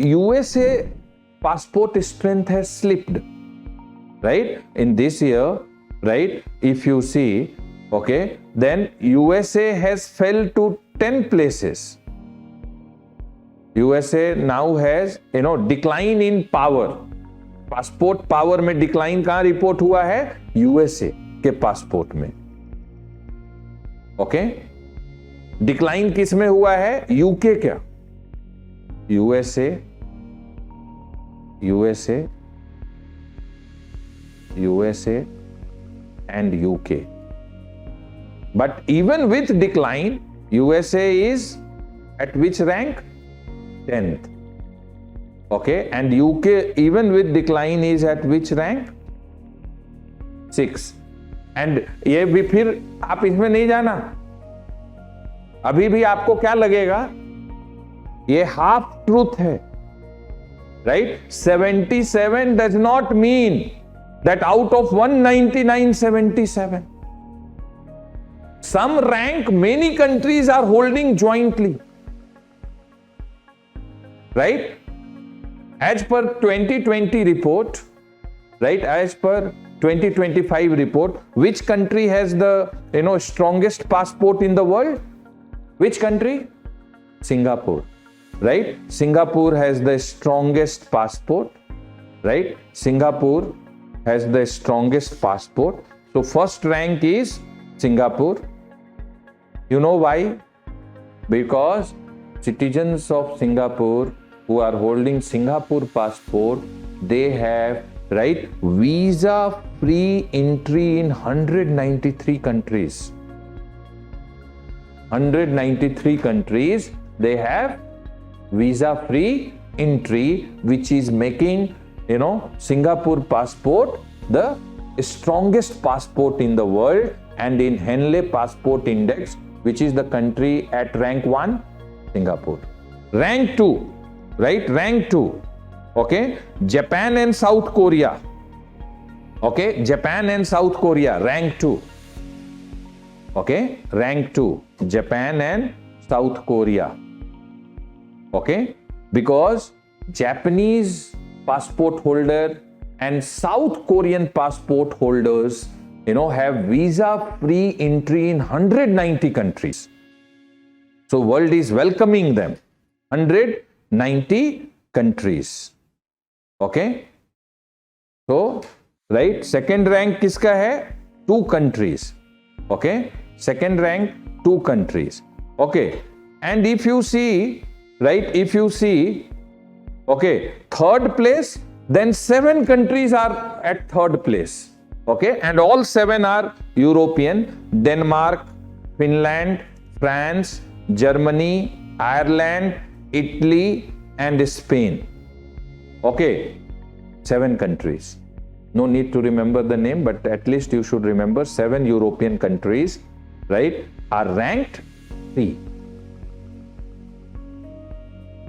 USA passport strength has slipped, right? In this year, right? If you see, okay, then USA has fell to 10 places. USA now has, decline in power. Passport power में decline कहां report हुआ है? USA के passport में. Okay, decline किस में हुआ है? यूके क्या? USA, USA, USA and UK. But even with decline, USA is eight which rank? 10th. Okay, and UK even with decline is at which rank? 6. And ये भी फिर आप इसमें नहीं जाना. अभी भी आपको क्या लगेगा? ये हाफ ट्रूथ है, right? 77 does not mean that out of 199, 77. Some rank many countries are holding jointly, right? As per 2020 report, right? As per 2025 report, which country has the strongest passport in the world? Which country? Singapore, right? Singapore has the strongest passport, right? Singapore has the strongest passport. So first rank is Singapore. You know why? Because citizens of Singapore who are holding Singapore passport, they have, right, visa free entry in 193 countries. 193 countries they have visa free entry, which is making Singapore passport the strongest passport in the world. And in Henley Passport Index, which is the country at rank 1, Singapore. Rank 2, right? Rank 2, okay? Japan and South Korea. Okay, Japan and South Korea, rank 2. Okay, rank 2, Japan and South Korea. Okay, because Japanese passport holder and South Korean passport holders, have visa free entry in 190 countries. So world is welcoming them. 190 countries. Okay, so right, second rank किसका है? 2 countries. Okay, second rank 2 countries. Okay, and if you see, right, if you see, okay, third place, then 7 countries are at third place. Okay, and all 7 are European: Denmark, Finland, France, Germany, Ireland, Italy and Spain. Okay, 7 countries. No need to remember the name, but at least you should remember 7 European countries, right, are ranked 3.